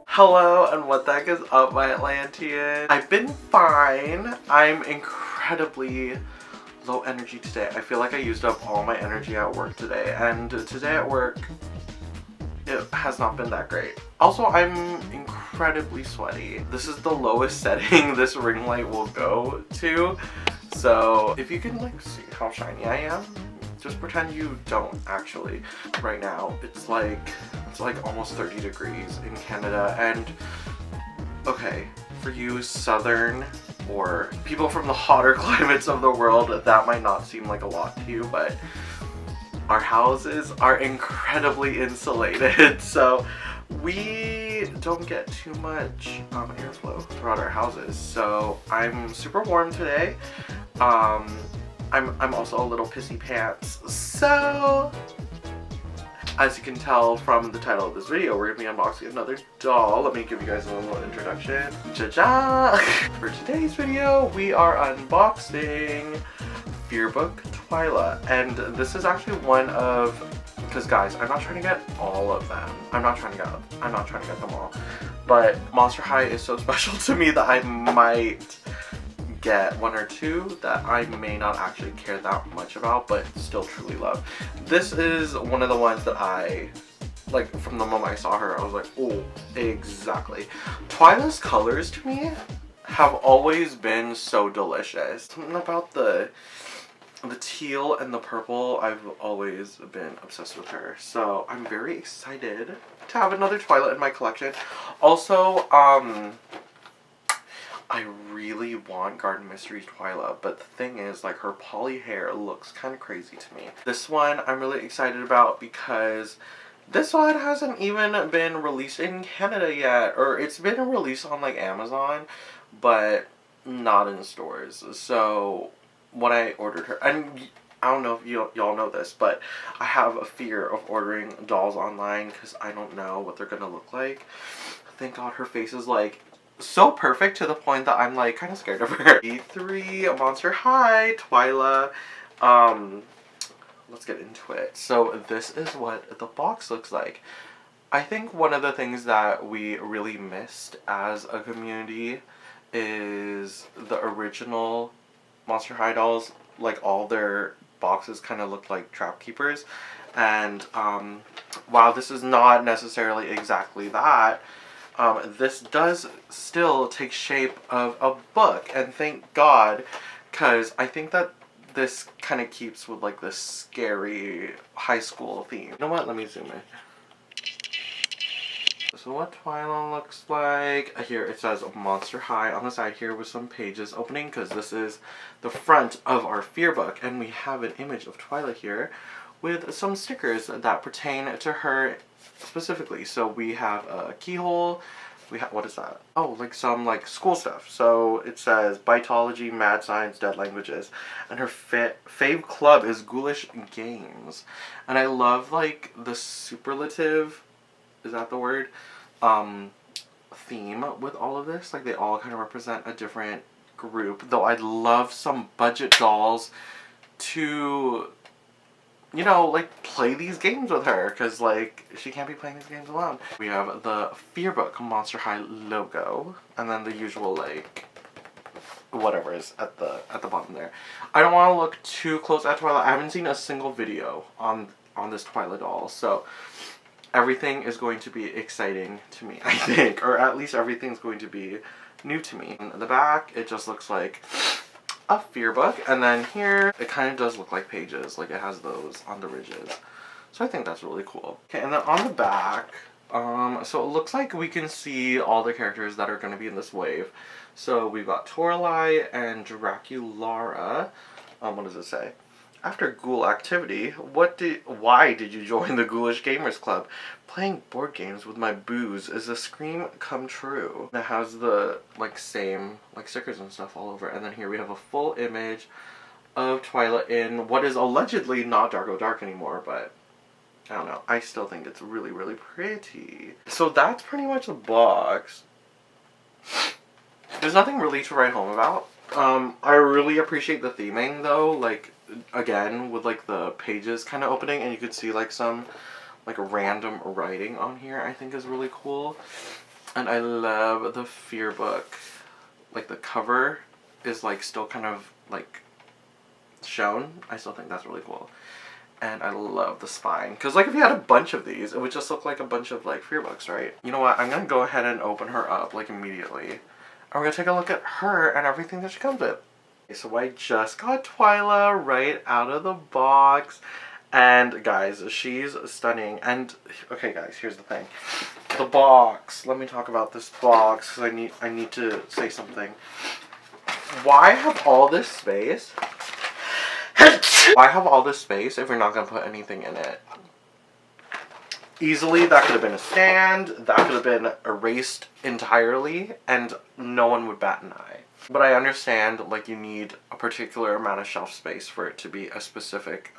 Hello, and what the heck is up, my Atlanteans? I've been fine. I'm incredibly low energy today. I feel like I used up all my energy at work today, and today at work, it has not been that great. Also, I'm incredibly sweaty. This is the lowest setting this ring light will go to, so if you can like see how shiny I am, just pretend you don't actually. Right now, it's like almost 30 degrees in Canada, and okay, for you southern or people from the hotter climates of the world, that might not seem like a lot to you, but our houses are incredibly insulated, so we don't get too much airflow throughout our houses. So I'm super warm today. I'm also a little pissy pants. So as you can tell from the title of this video, we're gonna be unboxing another doll. Let me give you guys a little introduction. Ja-ja! For today's video, we are unboxing Fearbook Twyla, and this is actually one of, because guys, I'm not trying to get all of them. I'm not trying to get them all. But Monster High is so special to me that I might get one or two that I may not actually care that much about, but still truly love. This is one of the ones that I, like, from the moment I saw her, I was like, oh, exactly. Twyla's colors to me have always been so delicious. Something about the teal and the purple, I've always been obsessed with her. So I'm very excited to have another Twyla in my collection. Also, I really want Garden Mysteries Twyla, but the thing is, like, her poly hair looks kind of crazy to me. This one I'm really excited about because this one hasn't even been released in Canada yet, or it's been released on like Amazon, but not in stores. So when I ordered her, and I don't know if y'all know this, but I have a fear of ordering dolls online because I don't know what they're gonna look like. Thank God her face is like so perfect to the point that I'm like kind of scared of her. E3 Monster High Twyla. Let's get into it. So this is what the box looks like. I think one of the things that we really missed as a community is the original Monster High dolls. Like, all their boxes kind of look like trap keepers, and while this is not necessarily exactly that, this does still take shape of a book, and thank God, because I think that this kind of keeps with like this scary high school theme. You know what? Let me zoom in. So what Twyla looks like. Here it says Monster High on the side here with some pages opening, because this is the front of our Fearbook, and we have an image of Twyla here with some stickers that pertain to her specifically. So we have a keyhole. We have, what is that? Oh, like some like school stuff. So it says Bitology, Mad Science, Dead Languages, and her fave club is Ghoulish Games. And I love like the superlative, is that the word, theme with all of this. Like, they all kind of represent a different group, though I'd love some budget dolls to, you know, like, play these games with her, because, like, she can't be playing these games alone. We have the Fearbook Monster High logo, and then the usual, like, whatever is at the bottom there. I don't want to look too close at Twyla. I haven't seen a single video on this Twyla doll, so everything is going to be exciting to me, I think, or at least everything's going to be new to me. In the back, it just looks like a Fearbook, and then here it kind of does look like pages, like it has those on the ridges, so I think that's really cool. Okay, and then on the back, so it looks like we can see all the characters that are going to be in this wave. So we've got Toralei and Draculara. What does it say? After ghoul activity, why did you join the Ghoulish Gamers Club? Playing board games with my booze is a scream come true. And it has the like same like stickers and stuff all over. And then here we have a full image of Twyla in what is allegedly not Dark anymore, but I don't know. I still think it's really, really pretty. So that's pretty much the box. There's nothing really to write home about. I really appreciate the theming though, like, again, with like the pages kind of opening, and you could see like some like random writing on here I think is really cool. And I love the Fearbook. Like the cover is like still kind of like shown. I still think that's really cool. And I love the spine. Because like if you had a bunch of these, it would just look like a bunch of like Fearbooks, right? You know what? I'm going to go ahead and open her up like immediately. And we're going to take a look at her and everything that she comes with. Okay, so I just got Twyla right out of the box. And guys, she's stunning. And okay guys, here's the thing. The box. Let me talk about this box because I need to say something. Why have all this space? Why have all this space if you're not going to put anything in it? Easily, that could have been a stand, that could have been erased entirely, and no one would bat an eye. But I understand, like, you need a particular amount of shelf space for it to be a specific,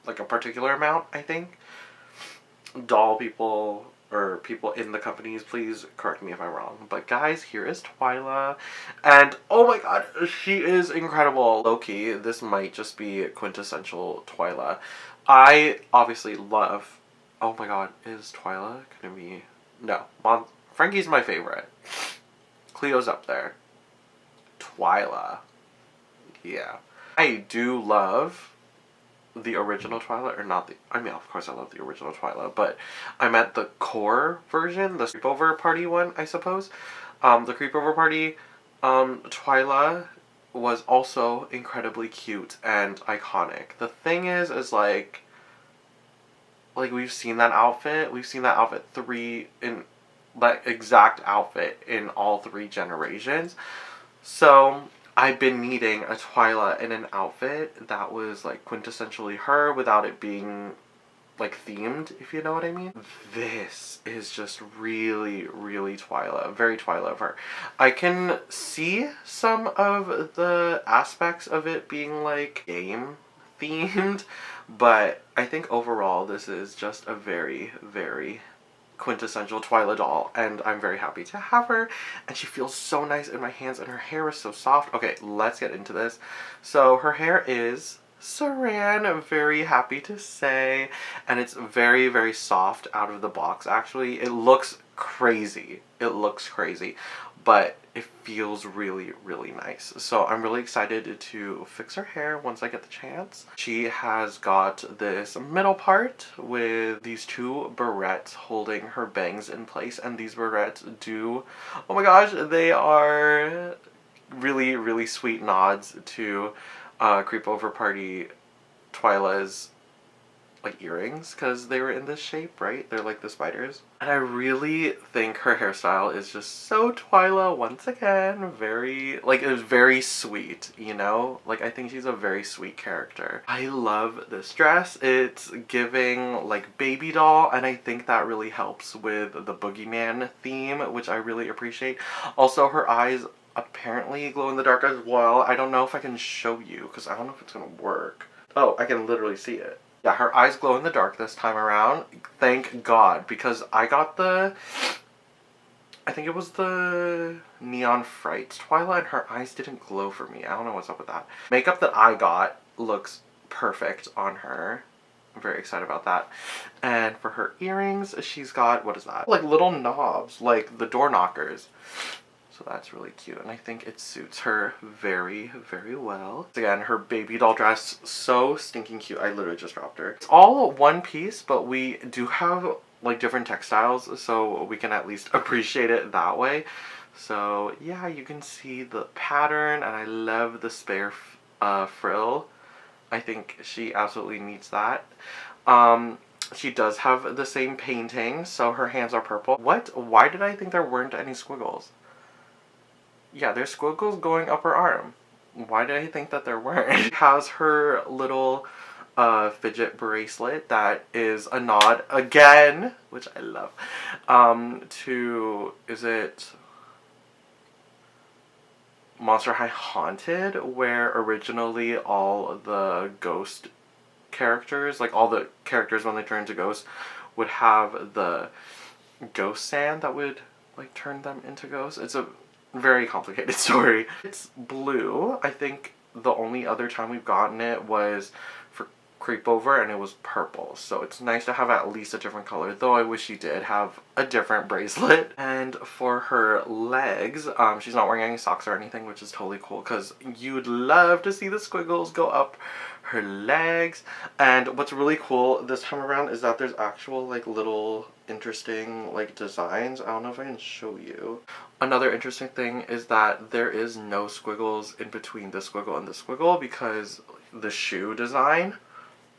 like a particular amount, I think. Doll people, or people in the companies, please correct me if I'm wrong. But guys, here is Twyla. And oh my god, she is incredible. Low-key, this might just be quintessential Twyla. I obviously love... Oh my god, is Twyla gonna be... No. Frankie's my favorite. Cleo's up there. Twyla. Yeah. I do love the original Twyla, or not the... I mean, of course I love the original Twyla, but I meant the core version, the Creepover Party one, I suppose. The Creepover Party Twyla was also incredibly cute and iconic. The thing is like we've seen that outfit in that exact outfit in all 3 generations. So I've been needing a Twyla in an outfit that was like quintessentially her without it being like themed, if you know what I mean. This is just really, really Twyla, very Twyla of her. I can see some of the aspects of it being like game themed, but I think overall this is just a very, very quintessential Twyla doll, and I'm very happy to have her, and she feels so nice in my hands, and her hair is so soft. Okay, let's get into this. So her hair is Saran, I'm very happy to say, and it's very, very soft out of the box. Actually, it looks crazy. It looks crazy, but it feels really, really nice. So I'm really excited to fix her hair once I get the chance. She has got this middle part with these 2 barrettes holding her bangs in place, and these barrettes do, oh my gosh, they are really, really sweet nods to Creepover Party Twyla's like earrings, because they were in this shape, right? They're like the spiders. And I really think her hairstyle is just so Twyla once again. Very, like, it was very sweet, you know? Like, I think she's a very sweet character. I love this dress. It's giving like baby doll, and I think that really helps with the boogeyman theme, which I really appreciate. Also, her eyes apparently glow in the dark as well. I don't know if I can show you, because I don't know if it's gonna work. Oh, I can literally see it. Yeah, her eyes glow in the dark this time around. Thank God, because I got the... I think it was the Neon Fright Twyla, and her eyes didn't glow for me. I don't know what's up with that. Makeup that I got looks perfect on her. I'm very excited about that. And for her earrings, she's got... What is that? Like little knobs, like the door knockers. So that's really cute, and I think it suits her very, very well. Again, her baby doll dress, so stinking cute. I literally just dropped her. It's all one piece, but we do have like different textiles, so we can at least appreciate it that way. So yeah, you can see the pattern, and I love the spare frill. I think she absolutely needs that. She does have the same painting, so her hands are purple. What? Why did I think there weren't any squiggles? Yeah, there's squiggles going up her arm. Why did I think that there weren't? She has her little fidget bracelet that is a nod, again, which I love, to, is it Monster High Haunted, where originally all the ghost characters, like all the characters when they turn into ghosts, would have the ghost sand that would like turn them into ghosts. It's a very complicated story. It's blue. I think the only other time we've gotten it was for creep over and it was purple. So it's nice to have at least a different color, though I wish she did have a different bracelet. And for her legs, she's not wearing any socks or anything, which is totally cool because you'd love to see the squiggles go up her legs. And what's really cool this time around is that there's actual like little interesting like designs. I don't know if I can show you. Another interesting thing is that there is no squiggles in between the squiggle and the squiggle because the shoe design.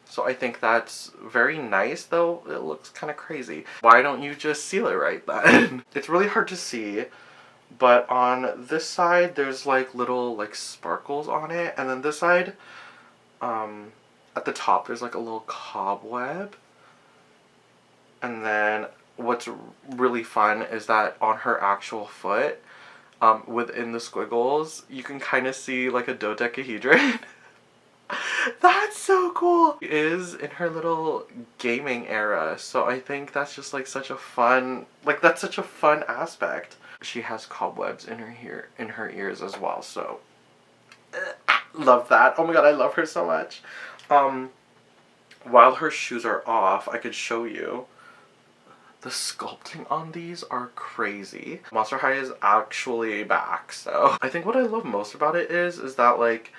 So I think that's very nice, though it looks kind of crazy. Why don't you just seal it right then? It's really hard to see, but on this side there's like little like sparkles on it, and then this side, at the top there's like a little cobweb. And then what's really fun is that on her actual foot, within the squiggles, you can kind of see like a dodecahedron. That's so cool! She is in her little gaming era, so I think that's just like such a fun, like that's such a fun aspect. She has cobwebs in her ears as well, so love that. Oh my god, I love her so much. While her shoes are off, I could show you. The sculpting on these are crazy. Monster High is actually back, so I think what I love most about it is that like,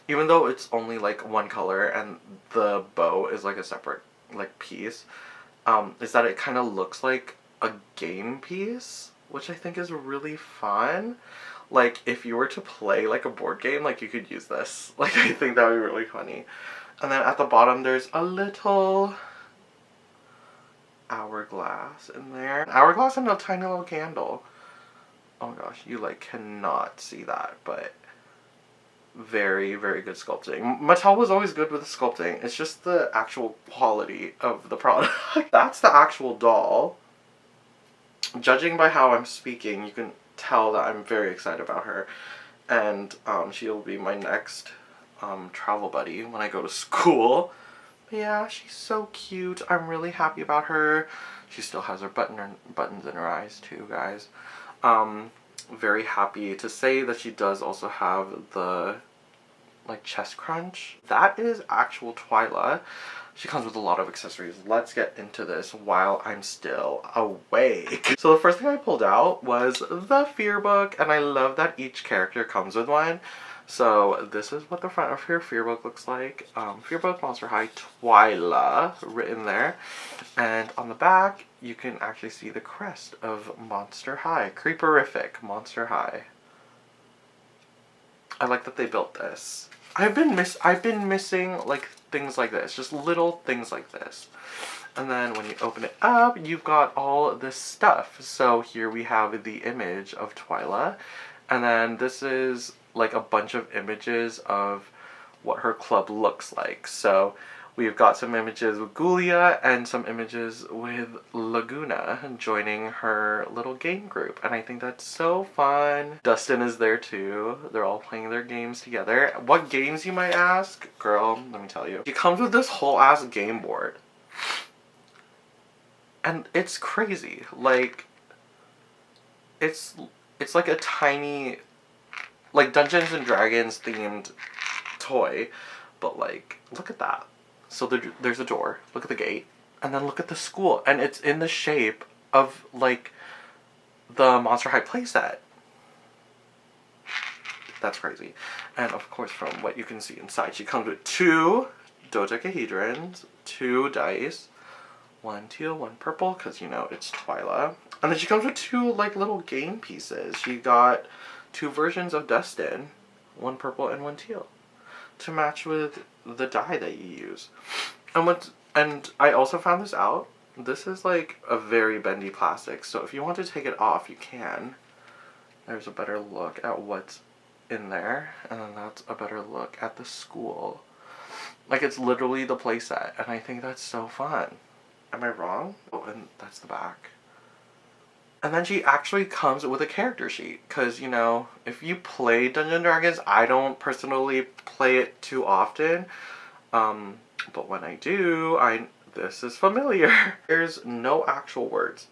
even though it's only like one color and the bow is like a separate like piece, is that it kind of looks like a game piece, which I think is really fun. Like if you were to play like a board game, like you could use this. Like I think that would be really funny. And then at the bottom there's a little hourglass in there. An hourglass and a tiny little candle. Oh my gosh, you like cannot see that, but very, very good sculpting. Mattel was always good with the sculpting. It's just the actual quality of the product. That's the actual doll. Judging by how I'm speaking, you can tell that I'm very excited about her. And she'll be my next travel buddy when I go to school. Yeah, she's so cute. I'm really happy about her. She still has her buttons in her eyes too, guys. Very happy to say that she does also have the like chest crunch. That is actual Twyla. She comes with a lot of accessories. Let's get into this while I'm still awake. So the first thing I pulled out was the Fearbook, and I love that each character comes with one. So this is what the front of her Fearbook looks like. Fearbook Monster High Twyla written there. And on the back, you can actually see the crest of Monster High. Creeperific Monster High. I like that they built this. I've been missing like things like this. Just little things like this. And then when you open it up, you've got all this stuff. So here we have the image of Twyla. And then this is like a bunch of images of what her club looks like. So we've got some images with Gulia and some images with Laguna joining her little game group. And I think that's so fun. Dustin is there too. They're all playing their games together. What games, you might ask? Girl, let me tell you. She comes with this whole ass game board. And it's crazy. Like, it's like a tiny, like Dungeons and Dragons themed toy, but like, look at that. So there's a door, look at the gate, and then look at the school, and it's in the shape of like the Monster High playset. That's crazy. And of course, from what you can see inside, she comes with 2 dodecahedrons, 2 dice, 1 teal, 1 purple, because you know it's Twyla. And then she comes with 2 like little game pieces. She got 2 versions of Dustin, 1 purple and 1 teal, to match with the dye that you use. And I also found this out. This is like a very bendy plastic, so if you want to take it off, you can. There's a better look at what's in there, and then that's a better look at the school. Like, it's literally the playset, and I think that's so fun. Am I wrong? Oh, and that's the back. And then she actually comes with a character sheet, because, you know, if you play Dungeons & Dragons, I don't personally play it too often, but when I do, this is familiar. There's no actual words.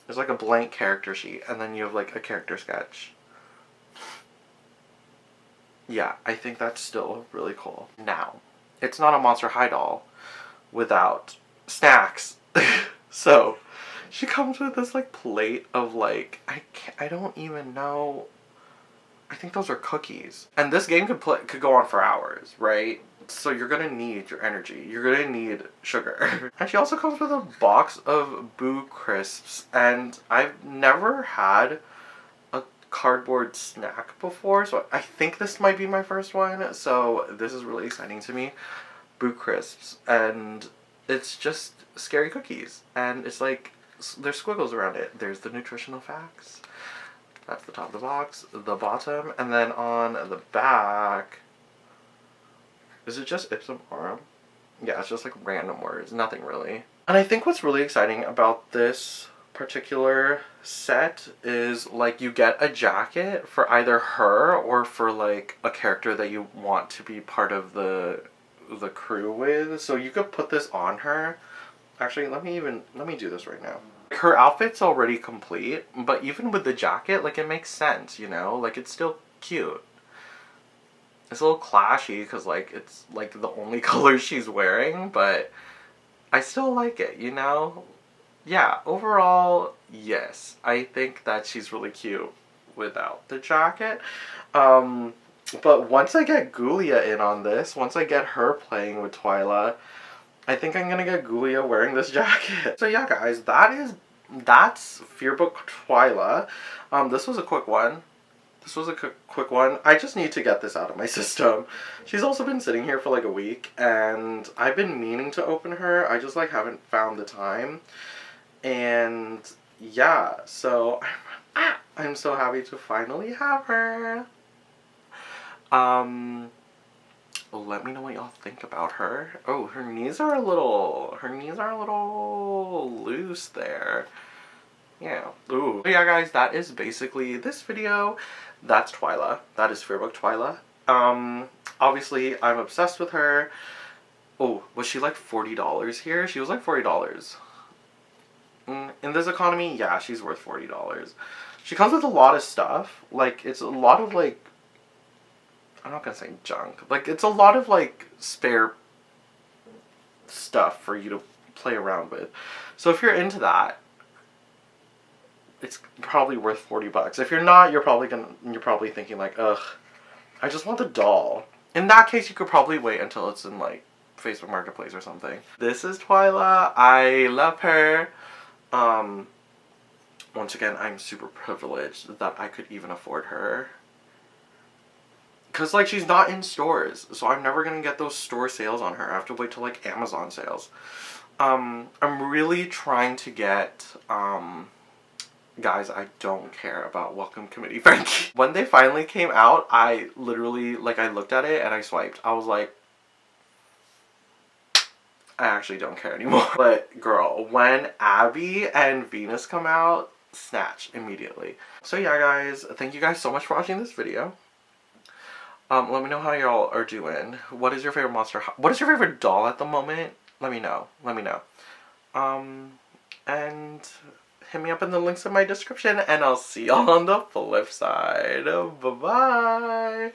There's like a blank character sheet, and then you have like a character sketch. Yeah, I think that's still really cool. Now, it's not a Monster High doll without snacks. So she comes with this like plate of like I don't even know. I think those are cookies. And this game could go on for hours, right? So you're gonna need your energy. You're gonna need sugar. And she also comes with a box of Boo Crisps, and I've never had a cardboard snack before, so I think this might be my first one. So this is really exciting to me. Boo Crisps, and it's just scary cookies, and it's like there's squiggles around it. There's the nutritional facts. That's the top of the box, the bottom, and then on the back, is it just ipsum aurum? Yeah, it's just like random words, nothing really. And I think what's really exciting about this particular set is like you get a jacket for either her or for like a character that you want to be part of the crew with. So you could put this on her. Actually, let me do this right now. Her outfit's already complete, but even with the jacket, like, it makes sense, you know? Like, it's still cute. It's a little clashy because, like, it's, like, the only color she's wearing, but I still like it, you know? Yeah, overall, yes. I think that she's really cute without the jacket. But once I get Gulia in on this, once I get her playing with Twyla, I think I'm gonna get Gulia wearing this jacket. So yeah, guys, that's Fearbook Twyla. This was a quick one. This was a quick one. I just need to get this out of my system. She's also been sitting here for like a week, and I've been meaning to open her. I just like haven't found the time. And yeah, so I'm so happy to finally have her. Let me know what y'all think about her. Oh, her knees are a little loose there. Yeah. Ooh. So yeah, guys, that is basically this video. That's Twyla. That is Fearbook Twyla. Obviously, I'm obsessed with her. Oh, was she like $40 here? She was like $40. In this economy, yeah, she's worth $40. She comes with a lot of stuff. Like, it's a lot of, like, I'm not gonna say junk. Like, it's a lot of, like, spare stuff for you to play around with. So if you're into that, it's probably worth 40 bucks. If you're not, you're probably thinking like, ugh, I just want the doll. In that case, you could probably wait until it's in like Facebook Marketplace or something. This is Twyla. I love her. Once again, I'm super privileged that I could even afford her. Cause like she's not in stores, so I'm never gonna get those store sales on her. I have to wait till like Amazon sales. I'm really trying to get guys, I don't care about Welcome Committee Frankie. When they finally came out, I literally, like, I looked at it and I swiped. I was like, I actually don't care anymore. But girl, when Abby and Venus come out, snatch immediately. So yeah, guys, thank you guys so much for watching this video. Let me know how y'all are doing. What is your favorite monster? What is your favorite doll at the moment? Let me know. Let me know. And hit me up in the links in my description, and I'll see y'all on the flip side. Bye-bye.